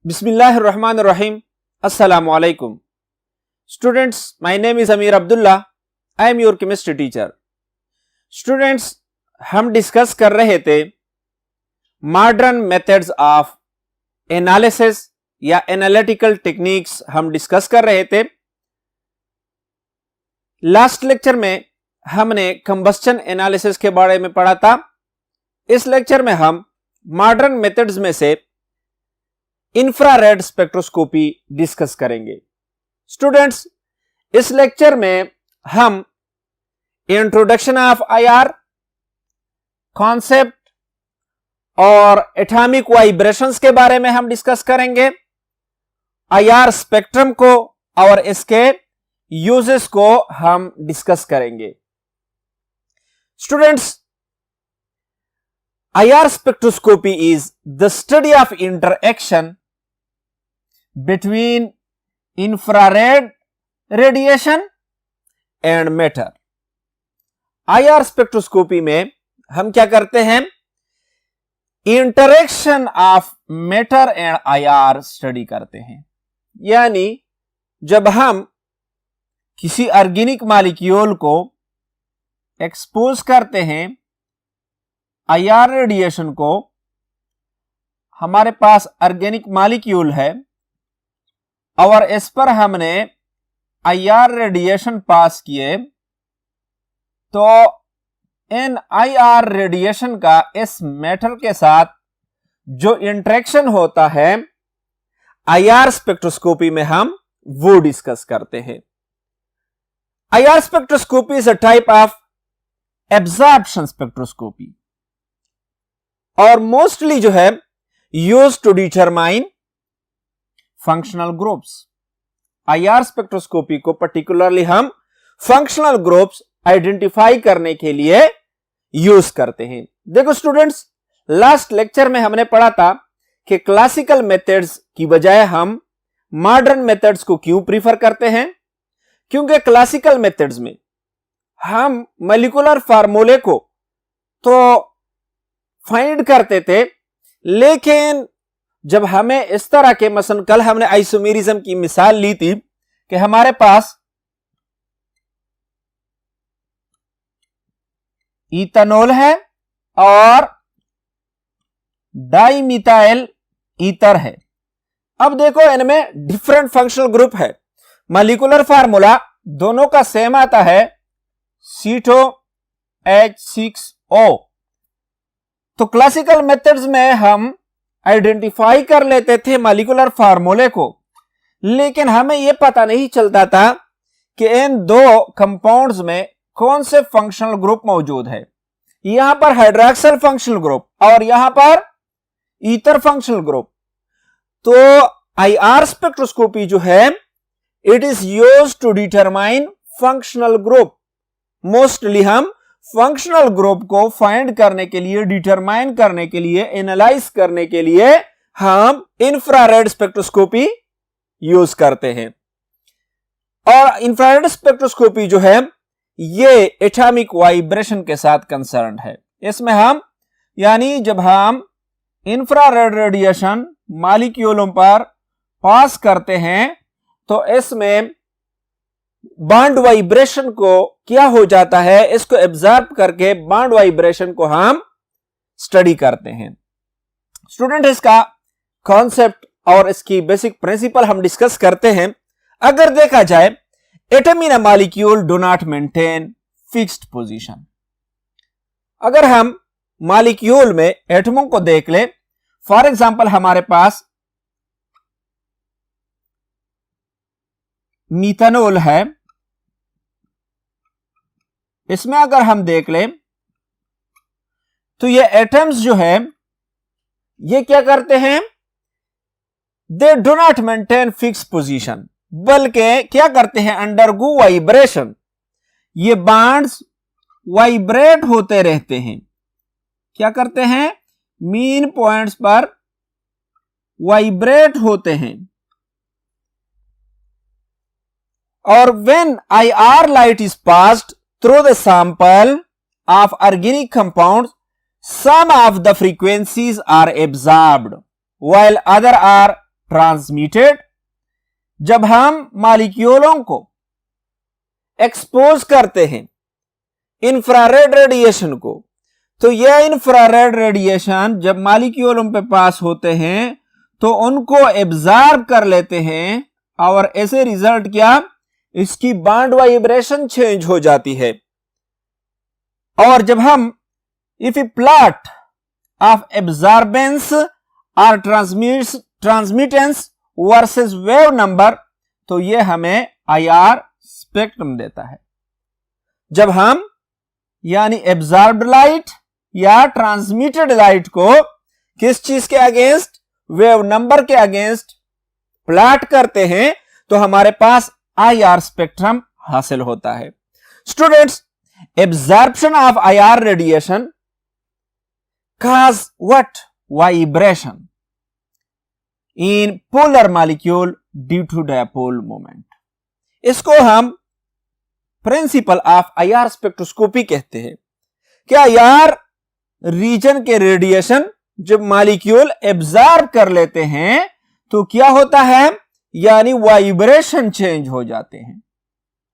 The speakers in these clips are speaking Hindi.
Bismillahirrahmanirrahim. Assalamu alaikum. Students, my name is Amir Abdullah. I am your chemistry teacher. Students, हम डिस्कस कर रहे थे मॉडर्न मेथड्स ऑफ एनालिसिस या एनालिटिकल टेक्निक्स हम डिस्कस कर रहे थे। लास्ट लेक्चर में हमने कंबस्शन एनालिसिस के बारे में पढ़ा था। इस लेक्चर में हम मॉडर्न मेथड्स में से इंफ्रारेड स्पेक्ट्रोस्कोपी डिस्कस करेंगे। स्टूडेंट्स, इस लेक्चर में हम इंट्रोडक्शन ऑफ आईआर, कॉन्सेप्ट और एटॉमिक वाइब्रेशंस के बारे में हम डिस्कस करेंगे। आईआर स्पेक्ट्रम को और इसके यूजेस को हम डिस्कस करेंगे। Students, IR spectroscopy is the study of interaction between infrared radiation and matter. IR spectroscopy में हम क्या करते हैं? Interaction of matter and IR study करते हैं। यानी जब हम किसी ऑर्गेनिक मॉलिक्यूल को एक्सपोज करते हैं IR रेडिएशन को, हमारे पास ऑर्गेनिक मॉलिक्यूल है और इस पर हमने IR रेडिएशन पास किए, तो इन IR रेडिएशन का इस मैटर के साथ जो इंटरेक्शन होता है IR स्पेक्ट्रोस्कोपी में हम वो डिस्कस करते हैं। IR spectroscopy is a type of absorption spectroscopy और मोस्टली जो है use to determine functional groups. IR spectroscopy को पर्टिकुलरली हम फंक्शनल ग्रुप्स आइडेंटिफाई करने के लिए यूज करते हैं। देखो स्टूडेंट्स, लास्ट लेक्चर में हमने पढ़ा था कि क्लासिकल मेथड्स की बजाय हम मॉडर्न मेथड्स को क्यों प्रीफर करते हैं? क्योंकि क्लासिकल मेथड्स में हम मॉलिक्यूलर फार्मूले को तो फाइंड करते थे, लेकिन जब हमें इस तरह के मसलन कल हमने आइसोमेरिज्म की मिसाल ली थी कि हमारे पास इथेनॉल है और डाइमिथाइल ईथर है। अब देखो इनमें डिफरेंट फंक्शनल ग्रुप है, मॉलिक्यूलर फार्मूला दोनों का सेम आता है C2H6O। तो क्लासिकल मेथड्स में हम आइडेंटिफाई कर लेते थे मॉलिक्यूलर फार्मूले को, लेकिन हमें यह पता नहीं चलता था कि इन दो कंपाउंड्स में कौन से फंक्शनल ग्रुप मौजूद है। यहां पर हाइड्रॉक्सिल फंक्शनल ग्रुप और यहां पर ईथर फंक्शनल ग्रुप। तो IR स्पेक्ट्रोस्कोपी जो है it is used to determine functional group. Mostly हम फंक्शनल ग्रुप को फाइंड करने के लिए, डिटरमाइन करने के लिए, एनालाइज करने के लिए हम इंफ्रारेड स्पेक्ट्रोस्कोपी यूज करते हैं। और इंफ्रारेड स्पेक्ट्रोस्कोपी जो है ये एटॉमिक वाइब्रेशन के साथ कंसर्न है। इसमें हम यानी जब हम इंफ्रारेड रेडिएशन मॉलिक्यूलों पर पास करते हैं तो इसमें बॉन्ड वाइब्रेशन को क्या हो जाता है, इसको एब्जॉर्ब करके बॉन्ड वाइब्रेशन को हम स्टडी करते हैं। स्टूडेंट, इसका कॉन्सेप्ट और इसकी बेसिक प्रिंसिपल हम डिस्कस करते हैं। अगर देखा जाए, atom in a molecule do not maintain fixed position. अगर हम मॉलिक्यूल में एटमों को देख ले, फॉर एग्जांपल हमारे पास मीथेनॉल है, इसमें अगर हम देख लें तो ये एटम्स जो है ये क्या करते हैं? They do not maintain fix position, बल्कि क्या करते हैं? Undergo vibration. ये बॉन्ड्स वाइब्रेट होते रहते हैं। क्या करते हैं? मीन पॉइंट्स पर वाइब्रेट होते हैं। और when IR light is passed through the sample of organic compounds, some of the frequencies are absorbed while other are transmitted. जब हम मॉलिक्यूलों को एक्सपोज करते हैं इंफ्रारेड रेडिएशन को, तो यह इंफ्रारेड रेडिएशन जब मॉलिक्यूलों पे पास होते हैं तो उनको एब्जॉर्ब कर लेते हैं और ऐसे रिजल्ट क्या, इसकी बॉन्ड वाइब्रेशन चेंज हो जाती है। और जब हम if A plot of absorbance और ट्रांसमिटेंस वर्सेस वेव नंबर, तो यह हमें IR स्पेक्ट्रम देता है। जब हम यानी एब्जॉर्ब्ड लाइट या ट्रांसमिटेड लाइट को किस चीज के अगेंस्ट, वेव नंबर के अगेंस्ट प्लॉट करते हैं तो हमारे पास IR स्पेक्ट्रम हासिल होता है। Students, absorption of IR radiation cause what? Vibration in polar molecule due to dipole moment। इसको हम प्रिंसिपल ऑफ IR स्पेक्ट्रोस्कोपी कहते हैं। क्या IR रीजन के रेडिएशन जब मॉलिक्यूल एब्जॉर्ब कर लेते हैं तो क्या होता है, यानी वाइब्रेशन चेंज हो जाते हैं।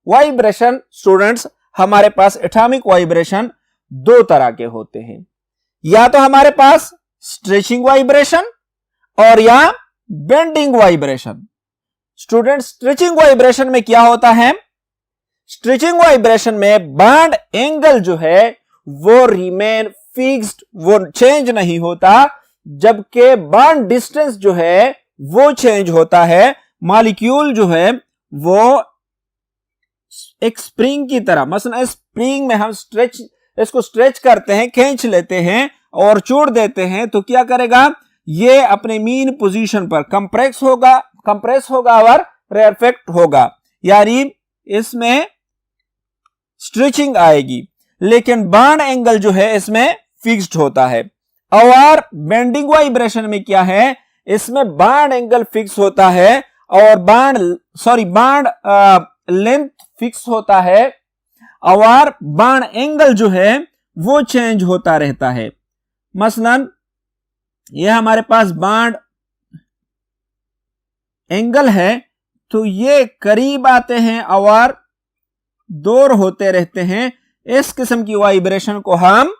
वाइब्रेशन स्टूडेंट्स, हमारे पास एटॉमिक वाइब्रेशन दो तरह के होते हैं, या तो हमारे पास स्ट्रेचिंग वाइब्रेशन और या bending vibration. Students, stretching vibration में क्या होता है, स्ट्रेचिंग वाइब्रेशन में बॉन्ड एंगल जो है वो रिमेन फिक्स्ड, वो चेंज नहीं होता, जबकि बॉन्ड डिस्टेंस जो है वो चेंज होता है। मॉलिक्यूल जो है वो एक स्प्रिंग की तरह, मसलन स्प्रिंग में हम इसको स्ट्रेच करते हैं, खींच लेते हैं और छोड़ देते हैं, तो क्या करेगा, ये अपने मीन पोजीशन पर कंप्रेस होगा और रेरफेक्ट होगा, यानी इसमें स्ट्रेचिंग आएगी, लेकिन बॉन्ड एंगल जो है इसमें फिक्स्ड होता है। और बेंडिंग वाइब्रेशन में क्या है, इसमें बॉन्ड एंगल फिक्स होता है और बॉन्ड लेंथ फिक्स होता है और बॉन्ड एंगल जो है वो चेंज होता रहता है। मसलन यह हमारे पास बॉन्ड एंगल है, तो ये करीब आते हैं और दूर होते रहते हैं। इस किस्म की वाइब्रेशन को हम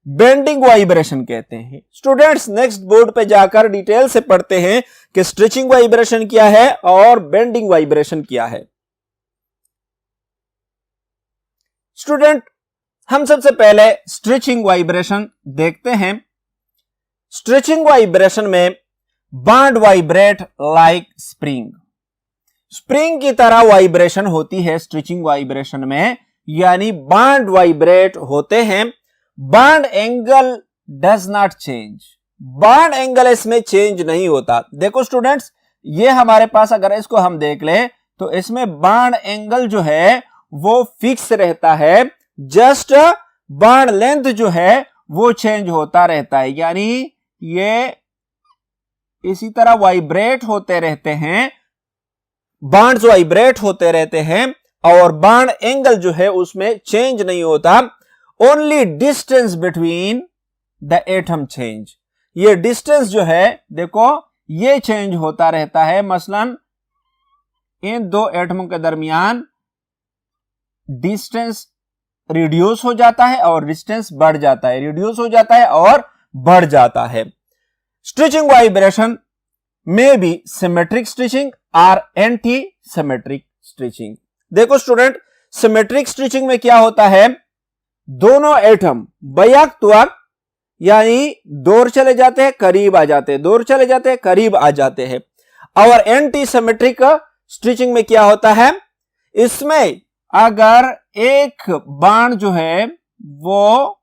बेंडिंग वाइब्रेशन कहते हैं। स्टूडेंट्स, नेक्स्ट बोर्ड पे जाकर डिटेल से पढ़ते हैं कि स्ट्रेचिंग वाइब्रेशन क्या है और बेंडिंग वाइब्रेशन क्या है। स्टूडेंट, हम सबसे पहले स्ट्रेचिंग वाइब्रेशन देखते हैं। स्ट्रेचिंग वाइब्रेशन में बॉन्ड वाइब्रेट लाइक स्प्रिंग की तरह वाइब्रेशन होती है स्ट्रेचिंग वाइब्रेशन में, यानी बॉन्ड वाइब्रेट होते हैं। Bond angle does not change, bond angle इसमें चेंज नहीं होता। देखो स्टूडेंट्स, ये हमारे पास अगर इसको हम देख ले तो इसमें बॉन्ड एंगल जो है वो फिक्स रहता है, जस्ट बॉन्ड लेंथ जो है वो चेंज होता रहता है, यानी ये इसी तरह वाइब्रेट होते रहते हैं, बॉन्ड्स वाइब्रेट होते रहते हैं और बॉन्ड एंगल जो है उसमें चेंज नहीं होता। Only distance between the atom change, ये डिस्टेंस जो है देखो ये चेंज होता रहता है। मसलन इन दो एटमों के दरमियान डिस्टेंस रिड्यूस हो जाता है और डिस्टेंस बढ़ जाता है, रिड्यूस हो जाता है और बढ़ जाता है। स्ट्रेचिंग वाइब्रेशन में भी सिमेट्रिक स्ट्रेचिंग और एंटी सिमेट्रिक स्ट्रेचिंग। देखो स्टूडेंट, सिमेट्रिक स्ट्रेचिंग में क्या होता है, दोनों एटम बैक वक्त यानी दूर चले जाते हैं, करीब आ जाते हैं, दूर चले जाते हैं, करीब आ जाते हैं। और एंटी सिमेट्रिक स्ट्रेचिंग में क्या होता है, इसमें अगर एक बॉन्ड जो है वो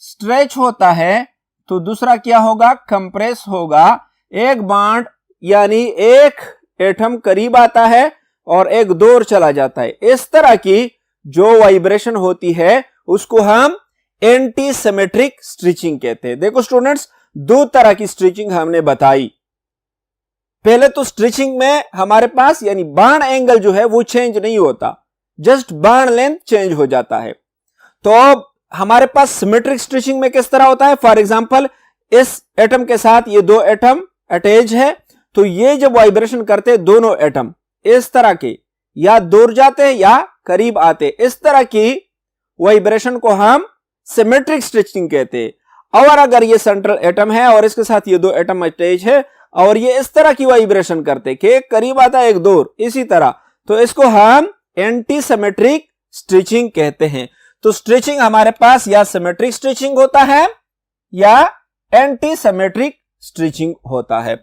स्ट्रेच होता है तो दूसरा क्या होगा, कंप्रेस होगा। एक बॉन्ड यानी एक एटम करीब आता है और एक दूर चला जाता है। इस तरह की जो वाइब्रेशन होती है उसको हम एंटी सिमेट्रिक स्ट्रेचिंग कहते हैं। देखो स्टूडेंट्स, दो तरह की स्ट्रेचिंग हमने बताई। पहले तो स्ट्रेचिंग में हमारे पास यानी बॉन्ड एंगल जो है वो चेंज नहीं होता, जस्ट बॉन्ड लेंथ चेंज हो जाता है। तो हमारे पास सिमेट्रिक स्ट्रेचिंग में किस तरह होता है, फॉर एग्जांपल इस एटम के साथ ये दो एटम अटैच है, तो ये जब वाइब्रेशन करते हैं दोनों एटम इस तरह के या दूर जाते हैं या करीब आते, इस तरह की वाइब्रेशन को हम सिमेट्रिक स्ट्रेचिंग कहते हैं। और अगर ये सेंट्रल एटम है और इसके साथ ये दो एटम अटैच है और ये इस तरह की वाइब्रेशन करते कि एक करीब आता है एक दूर, इसी तरह, तो इसको हम एंटी सिमेट्रिक स्ट्रेचिंग कहते हैं। तो स्ट्रेचिंग हमारे पास या सिमेट्रिक स्ट्रेचिंग होता है या एंटी सिमेट्रिक स्ट्रेचिंग होता है।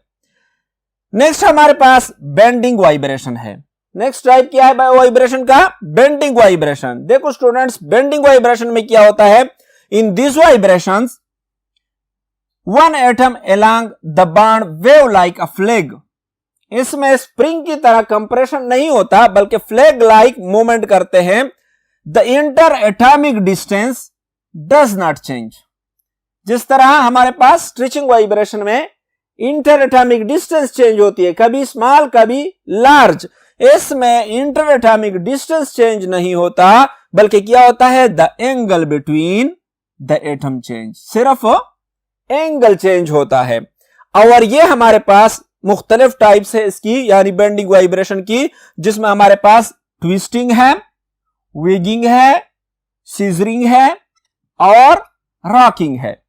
नेक्स्ट हमारे पास बेंडिंग वाइब्रेशन है। नेक्स्ट टाइप क्या है वाइब्रेशन का? Bending vibration. देखो स्टूडेंट्स, बेंडिंग वाइब्रेशन में क्या होता है? In this vibrations one atom along the bond wave like a flag. इसमें स्प्रिंग की तरह कंप्रेशन नहीं होता बल्कि फ्लैग लाइक मूवमेंट करते हैं। The inter atomic distance does not change. जिस तरह हमारे पास स्ट्रेचिंग वाइब्रेशन में इंटर एटॉमिक डिस्टेंस चेंज होती है, कभी स्मॉल कभी लार्ज, इसमें इंटर एटॉमिक डिस्टेंस चेंज नहीं होता बल्कि क्या होता है? The angle between the atom change, सिर्फ एंगल चेंज होता है। और ये हमारे पास मुख्तलिफ टाइप्स है इसकी, यानी बेंडिंग वाइब्रेशन की, जिसमें हमारे पास ट्विस्टिंग है, विगिंग है, सीजरिंग है और रॉकिंग है।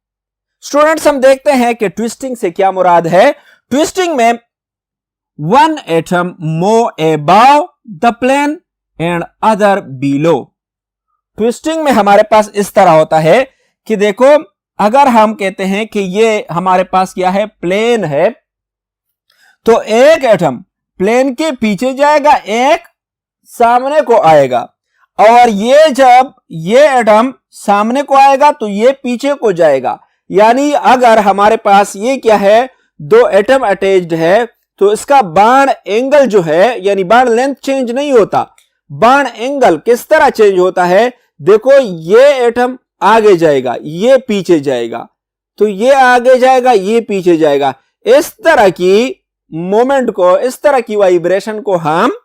स्टूडेंट्स, हम देखते हैं कि ट्विस्टिंग से क्या मुराद है। ट्विस्टिंग में one atom move above the plane and other below. Twisting में हमारे पास इस तरह होता है कि देखो, अगर हम कहते हैं कि ये हमारे पास क्या है? प्लेन है, तो एक एटम प्लेन के पीछे जाएगा, एक सामने को आएगा, और ये जब ये एटम सामने को आएगा तो ये पीछे को जाएगा। यानी अगर हमारे पास ये क्या है? दो एटम अटैच्ड है, तो इसका बॉन्ड एंगल जो है, यानी बॉन्ड लेंथ चेंज नहीं होता, बॉन्ड एंगल किस तरह चेंज होता है? देखो, ये एटम आगे जाएगा, ये पीछे जाएगा, तो ये आगे जाएगा, ये पीछे जाएगा। इस तरह की मोमेंट को, इस तरह की वाइब्रेशन को हम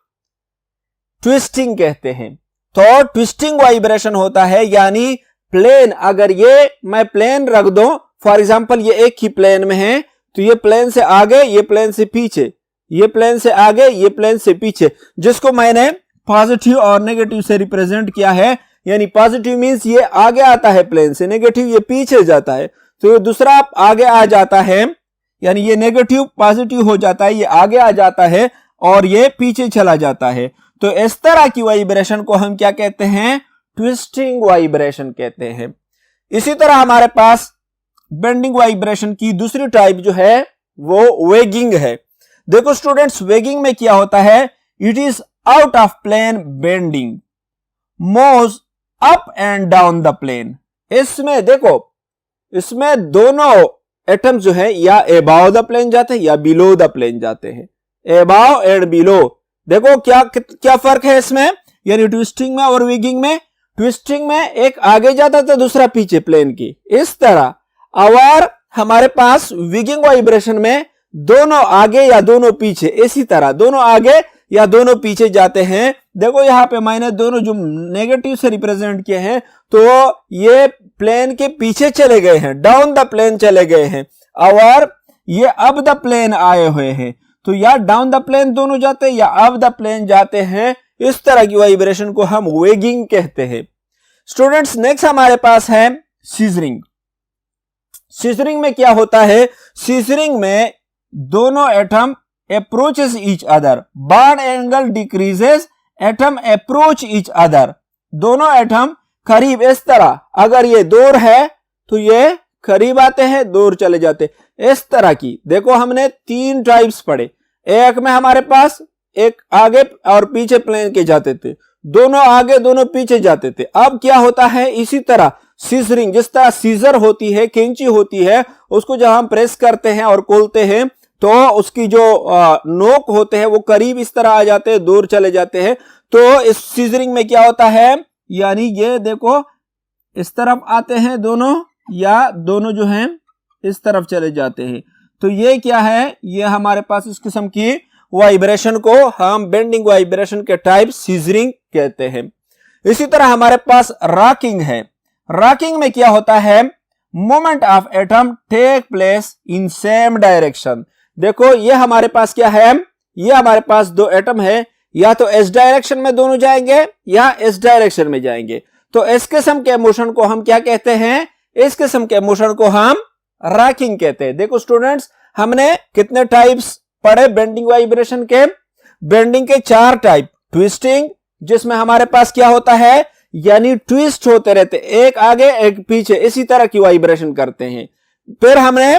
ट्विस्टिंग कहते हैं। तो ट्विस्टिंग वाइब्रेशन होता है, यानी प्लेन, अगर ये मैं प्लेन रख दूं, फॉर एग्जांपल ये एक ही प्लेन में है, तो ये प्लेन से आगे, ये प्लेन से पीछे, ये प्लेन से आगे, ये प्लेन से पीछे, जिसको मैंने पॉजिटिव और नेगेटिव से रिप्रेजेंट किया है। यानी पॉजिटिव मींस ये आगे आता है प्लेन से, नेगेटिव ये पीछे जाता है, तो ये दूसरा आगे आ जाता है, यानी ये नेगेटिव पॉजिटिव हो जाता है, ये आगे आ जाता है और ये पीछे चला जाता है। तो इस तरह की वाइब्रेशन को हम क्या कहते हैं? ट्विस्टिंग वाइब्रेशन कहते हैं। इसी तरह हमारे पास बेंडिंग वाइब्रेशन की दूसरी टाइप जो है वो वेगिंग है। देखो स्टूडेंट्स, वेगिंग में क्या होता है? It is out of plane bending, moves up and down the plane. इसमें देखो, इसमें दोनों एटम्स जो है या अबाव द प्लेन जाते हैं या बिलो द प्लेन जाते हैं, अबाव एंड बिलो। देखो क्या फर्क है इसमें, यानी ट्विस्टिंग में और विगिंग में। ट्विस्टिंग में एक आगे जाता है तो दूसरा पीछे प्लेन की, इस तरह। और हमारे पास विगिंग वाइब्रेशन में दोनों आगे या दोनों पीछे, इसी तरह दोनों आगे या दोनों पीछे जाते हैं। देखो यहाँ पे मैंने दोनों जो नेगेटिव से रिप्रेजेंट किए हैं, तो ये प्लेन के पीछे चले गए हैं, डाउन द प्लेन चले गए हैं, और ये अप द प्लेन आए हुए हैं, तो या डाउन द प्लेन दोनों जाते हैं या अप द प्लेन जाते हैं। इस तरह की वाइब्रेशन को हम वेगिंग कहते हैं। स्टूडेंट्स, नेक्स्ट हमारे पास है सीजरिंग। सीजरिंग में क्या होता है? सीजरिंग में दोनों atom approaches each other, bond angle decreases, atom approach each other. दोनों एटम करीब, इस तरह, अगर ये दूर है तो ये करीब आते हैं, दूर चले जाते, इस तरह की। देखो हमने तीन टाइप्स पढ़े, एक में हमारे पास एक आगे और पीछे प्लेन के जाते थे, दोनों आगे दोनों पीछे जाते थे। अब क्या होता है? इसी तरह सीजरिंग, जिस तरह सीजर होती है, कैंची होती है, उसको जब हम प्रेस करते हैं और खोलते हैं तो उसकी जो नोक होते हैं वो करीब इस तरह आ जाते हैं, दूर चले जाते हैं। तो इस सीजरिंग में क्या होता है? यानी ये देखो इस तरफ आते हैं दोनों, या दोनों जो हैं इस तरफ चले जाते हैं। तो ये क्या है? ये हमारे पास इस किस्म की वाइब्रेशन को हम बेंडिंग वाइब्रेशन के टाइप सीजरिंग कहते हैं। इसी तरह हमारे पास रॉकिंग है। रॉकिंग में क्या होता है? Movement of atom take place in same direction, देखो ये हमारे पास क्या है, ये हमारे पास दो एटम है, या तो एस डायरेक्शन में दोनों जाएंगे या एस डायरेक्शन में जाएंगे। तो इस किस्म के मोशन को हम क्या कहते हैं, इस किस्म के मोशन को हम रॉकिंग कहते हैं। देखो स्टूडेंट्स, हमने कितने टाइप्स पढ़े बेंडिंग वाइब्रेशन के? बेंडिंग के 4 टाइप। ट्विस्टिंग, जिसमें हमारे पास क्या होता है, यानी ट्विस्ट होते रहते, एक आगे एक पीछे, इसी तरह की वाइब्रेशन करते हैं। फिर हमने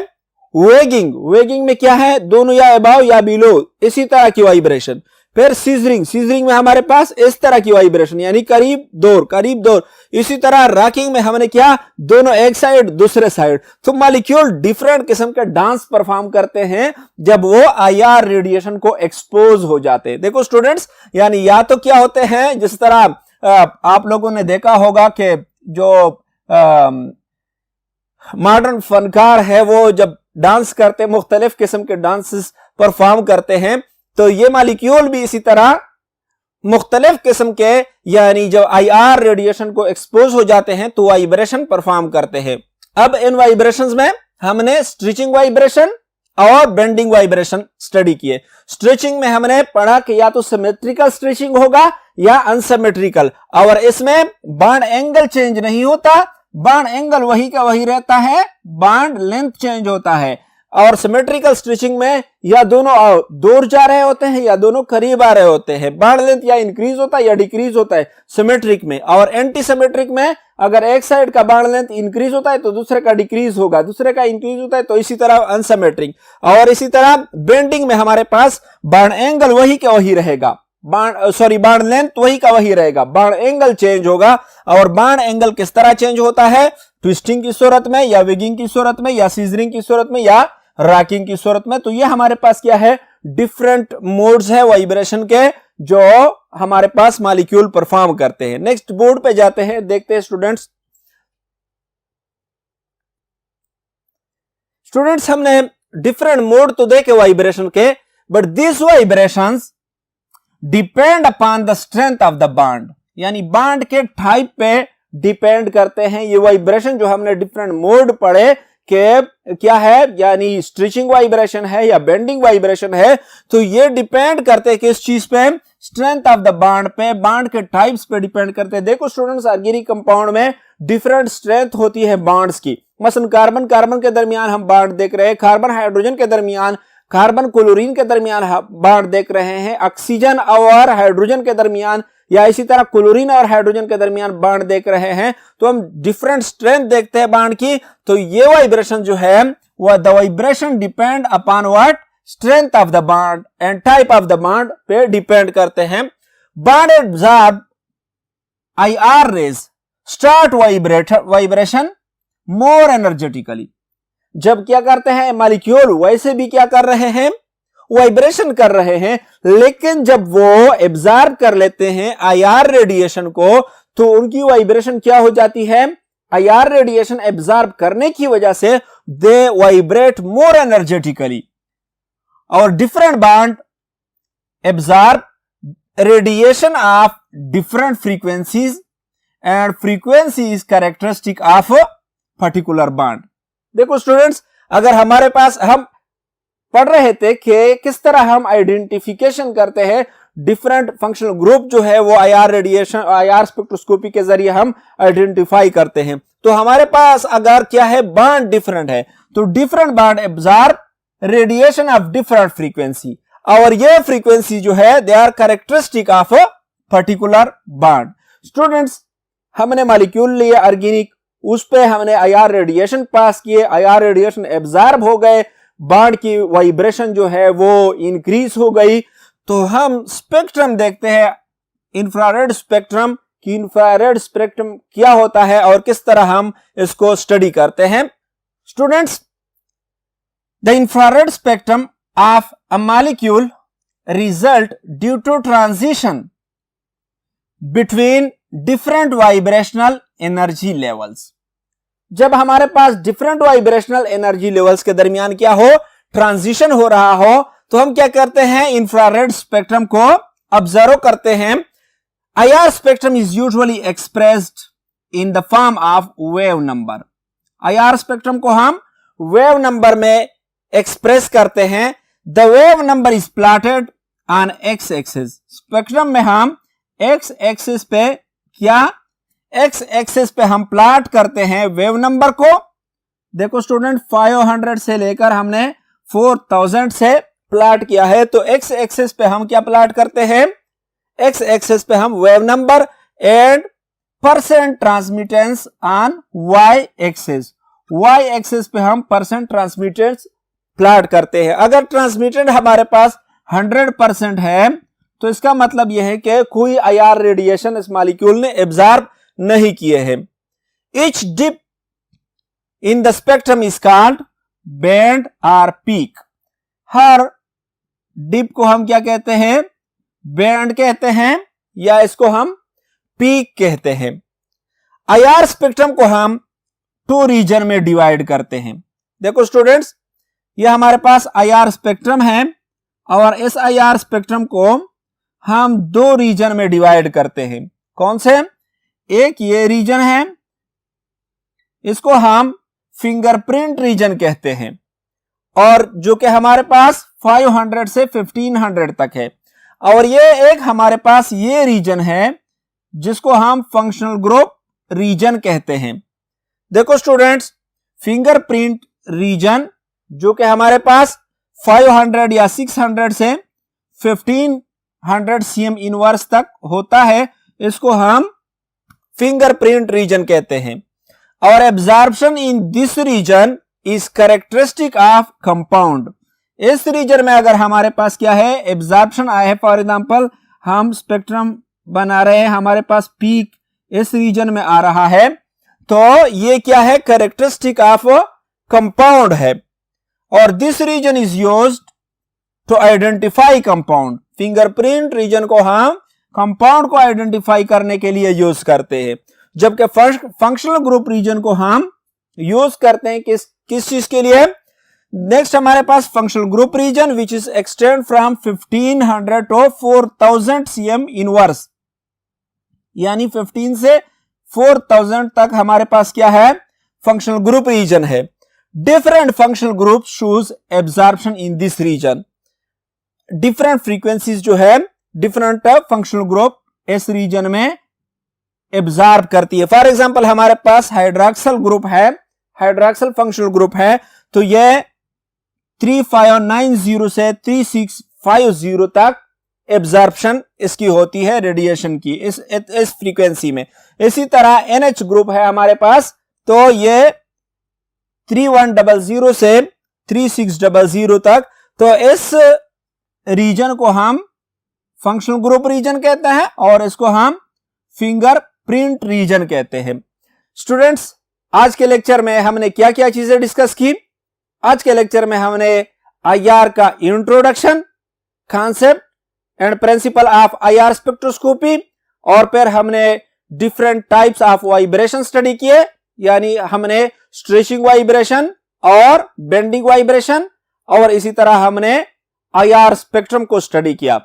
वेगिंग, वेगिंग में क्या है, दोनों या अबाव या बिलो, इसी तरह की वाइब्रेशन। फिर सीजरिंग, सीजरिंग में हमारे पास इस तरह की वाइब्रेशन, यानी करीब दूर करीब दूर। इसी तरह रॉकिंग में हमने क्या, दोनों एक साइड दूसरे साइड। तो मॉलिक्यूल डिफरेंट किस्म के डांस परफॉर्म करते हैं जब वो आईआर रेडिएशन को एक्सपोज हो जाते हैं। देखो स्टूडेंट्स, यानी या तो क्या होते हैं, जिस तरह आप लोगों ने देखा होगा कि जो मॉडर्न फनकार है वो जब डांस करते, मुख्तलिफ किस्म के डांसेस परफॉर्म करते हैं, तो ये मॉलिक्यूल भी इसी तरह मुख्तलिफ किस्म के, यानी जब आईआर रेडिएशन को एक्सपोज हो जाते हैं तो वाइब्रेशन परफॉर्म करते हैं। अब इन वाइब्रेशंस में हमने स्ट्रेचिंग वाइब्रेशन और बेंडिंग वाइब्रेशन स्टडी किए। स्ट्रेचिंग में हमने पढ़ा कि या तो सिमेट्रिकल स्ट्रेचिंग होगा या अनसिमेट्रिकल, और इसमें बॉन्ड एंगल चेंज नहीं होता, बॉन्ड एंगल वही का वही रहता है, बॉन्ड लेंथ चेंज होता है। और सिमेट्रिकल स्ट्रेचिंग में या दोनों दूर जा रहे होते हैं या दोनों करीब आ रहे होते हैं, बॉन्ड लेंथ या इंक्रीज होता है या डिक्रीज होता है सिमेट्रिक में। और एंटी सिमेट्रिक में अगर एक साइड का बॉन्ड लेंथ इंक्रीज होता है तो दूसरे का डिक्रीज होगा, दूसरे का इंक्रीज होता है, तो इसी तरह अनसिमेट्रिक। और इसी तरह बेंडिंग में हमारे पास बॉन्ड एंगल वही का वही रहेगा, बॉन्ड लेंथ वही का वही रहेगा, बॉन्ड एंगल चेंज होगा। और बॉन्ड एंगल किस तरह चेंज होता है, ट्विस्टिंग की सूरत में या विगिंग की सूरत में या सीजरिंग की सूरत में या रॉकिंग की सूरत में। तो ये हमारे पास क्या है, डिफरेंट मोड्स है वाइब्रेशन के जो हमारे पास मॉलिक्यूल परफॉर्म करते हैं। नेक्स्ट बोर्ड पे जाते हैं, देखते हैं स्टूडेंट्स। स्टूडेंट्स, हमने डिफरेंट मोड तो देखे वाइब्रेशन के, but this vibrations depend upon the strength of the bond, यानी बॉन्ड के टाइप पे डिपेंड करते हैं। ये वाइब्रेशन जो हमने डिफरेंट मोड पढ़े के क्या है, यानी स्ट्रेचिंग वाइब्रेशन है या बेंडिंग वाइब्रेशन है, तो ये डिपेंड करते हैं किस चीज पे, स्ट्रेंथ ऑफ द बॉन्ड पे, बॉन्ड के टाइप्स पे डिपेंड करते हैं। देखो स्टूडेंट्स, ऑर्गेनिक कंपाउंड में डिफरेंट स्ट्रेंथ होती है बॉन्ड्स की। मसलन कार्बन कार्बन के दरमियान हम बॉन्ड देख रहे हैं, कार्बन हाइड्रोजन के दरमियान, कार्बन क्लोरीन के दरमियान बॉन्ड देख रहे हैं, ऑक्सीजन और हाइड्रोजन के दरमियान या इसी तरह क्लोरीन और हाइड्रोजन के दरमियान बॉन्ड देख रहे हैं। तो हम डिफरेंट स्ट्रेंथ देखते हैं बॉन्ड की। तो ये वाइब्रेशन जो है वो the vibration depend upon what, strength of the bond and type of the bond पे डिपेंड करते हैं। Bond absorb IR rays start vibration more energetically. जब क्या करते हैं मॉलिक्यूल, वैसे भी क्या कर रहे हैं, वाइब्रेशन कर रहे हैं, लेकिन जब वो एब्जॉर्ब कर लेते हैं आईआर रेडिएशन को तो उनकी वाइब्रेशन क्या हो जाती है, आईआर रेडिएशन एब्जॉर्ब करने की वजह से दे वाइब्रेट मोर एनर्जेटिकली। और different bond absorb radiation of different frequencies and frequency is characteristic of particular bond. देखो स्टूडेंट्स, अगर हमारे पास, हम पढ़ रहे थे कि किस तरह हम आइडेंटिफिकेशन करते हैं डिफरेंट फंक्शनल ग्रुप जो है वो आईआर रेडिएशन, आईआर स्पेक्ट्रोस्कोपी के जरिए हम आइडेंटिफाई करते हैं। तो हमारे पास अगर क्या है, बॉन्ड डिफरेंट है, तो different bond absorb radiation of different frequency, और ये फ्रीक्वेंसी जो है they are characteristic of particular bond. Students, हमने मॉलिक्यूल लिए ऑर्गेनिक, उस पे हमने आईआर रेडिएशन पास किए, आईआर रेडिएशन एब्जॉर्ब हो गए, बॉन्ड की वाइब्रेशन जो है वो इंक्रीज हो गई। तो हम स्पेक्ट्रम देखते हैं, इंफ्रारेड स्पेक्ट्रम कि इंफ्रारेड स्पेक्ट्रम क्या होता है और किस तरह हम इसको स्टडी करते हैं। Students, the infrared spectrum of a molecule result due to transition between different vibrational energy levels. जब हमारे पास डिफरेंट वाइब्रेशनल एनर्जी लेवल्स के दरमियान क्या हो, ट्रांजिशन हो रहा हो, तो हम क्या करते हैं, इंफ्रारेड स्पेक्ट्रम को ऑब्जर्व करते हैं। IR spectrum is usually expressed in the form of wave number. IR spectrum को हम वेव नंबर में एक्सप्रेस करते हैं। The wave number is plotted on x axis. Spectrum में हम एक्स एक्सिस पे एक्स एक्सिस पे हम प्लॉट करते हैं वेव नंबर को। देखो स्टूडेंट 500 से लेकर हमने 4000 से प्लॉट किया है, तो एक्स एक्सिस पे हम क्या प्लॉट करते हैं, एक्स एक्सिस पे हम wave number and percent transmittance on Y axis. Y axis पे हम परसेंट ट्रांसमिटेंस प्लॉट करते हैं। अगर ट्रांसमिटेंट हमारे पास 100% है तो इसका मतलब यह है कि कोई IR रेडिएशन इस मॉलिक्यूल ने एब्जॉर्ब नहीं किए हैं। Each dip in the spectrum is called band और पीक। हर डिप को हम क्या कहते हैं, बैंड कहते हैं, या इसको हम पीक कहते हैं। IR स्पेक्ट्रम को हम 2 रीजन में डिवाइड करते हैं। देखो स्टूडेंट्स, ये हमारे पास IR स्पेक्ट्रम है और इस IR स्पेक्ट्रम को हम 2 रीजन में डिवाइड करते हैं। कौन से? एक ये रीजन है, इसको हम फिंगरप्रिंट रीजन कहते हैं, और जो कि हमारे पास 500 से 1500 तक है। और ये एक हमारे पास ये रीजन है जिसको हम फंक्शनल ग्रुप रीजन कहते हैं। देखो स्टूडेंट्स, फिंगरप्रिंट रीजन जो कि हमारे पास 500 या 600 से 1500 cm इनवर्स तक होता है, इसको हम फिंगरप्रिंट रीजन कहते हैं। और absorption in this region is characteristic of compound. इस रीजन में अगर हमारे पास क्या है, एब्जॉर्प्शन आया है, फॉर एग्जांपल हम स्पेक्ट्रम बना रहे हैं, हमारे पास पीक इस रीजन में आ रहा है, तो ये क्या है, कैरेक्टरिस्टिक ऑफ कंपाउंड है। और this region is used to identify compound. Fingerprint region को हम कंपाउंड को आइडेंटिफाई करने के लिए यूज करते हैं, जबकि फंक्शनल ग्रुप रीजन को हम यूज करते हैं किस चीज के लिए। नेक्स्ट हमारे पास functional group region which is extend from 1500 to 4000 cm inverse, यानी 15 से 4000 तक हमारे पास क्या है, फंक्शनल ग्रुप रीजन है। Different functional group shows absorption in this region. Different frequencies जो है, डिफरेंट फंक्शनल ग्रुप इस रीजन में एब्जॉर्ब करती है। फॉर एग्जांपल हमारे पास हाइड्रोक्सिल ग्रुप है, हाइड्रोक्सिल फंक्शनल ग्रुप है, तो यह 3590 से 3650 तक एब्जॉर्प्शन इसकी होती है रेडिएशन की इस फ्रीक्वेंसी में। इसी तरह NH ग्रुप है हमारे पास, तो ये 3100 से 3600 तक, तो इस रीजन को हम फंक्शनल ग्रुप रीजन कहते हैं और इसको हम फिंगरप्रिंट रीजन कहते हैं। स्टूडेंट्स, आज के लेक्चर में हमने क्या क्या चीजें डिस्कस की? आज के लेक्चर में हमने IR का introduction, concept and principle of IR spectroscopy, और फिर हमने different types of vibration study किए, यानी हमने स्ट्रेचिंग वाइब्रेशन और बेंडिंग वाइब्रेशन, और इसी तरह हमने IR स्पेक्ट्रम को स्टडी किया।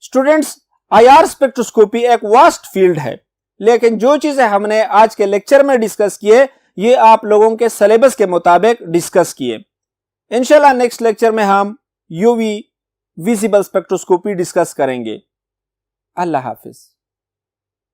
स्टूडेंट्स, IR स्पेक्ट्रोस्कोपी एक वास्ट फील्ड है, लेकिन जो चीजें हमने आज के लेक्चर में डिस्कस किए ये आप लोगों के सिलेबस के मुताबिक डिस्कस किए। इंशाल्लाह नेक्स्ट लेक्चर में हम UV विजिबल स्पेक्ट्रोस्कोपी डिस्कस करेंगे। अल्लाह हाफिज।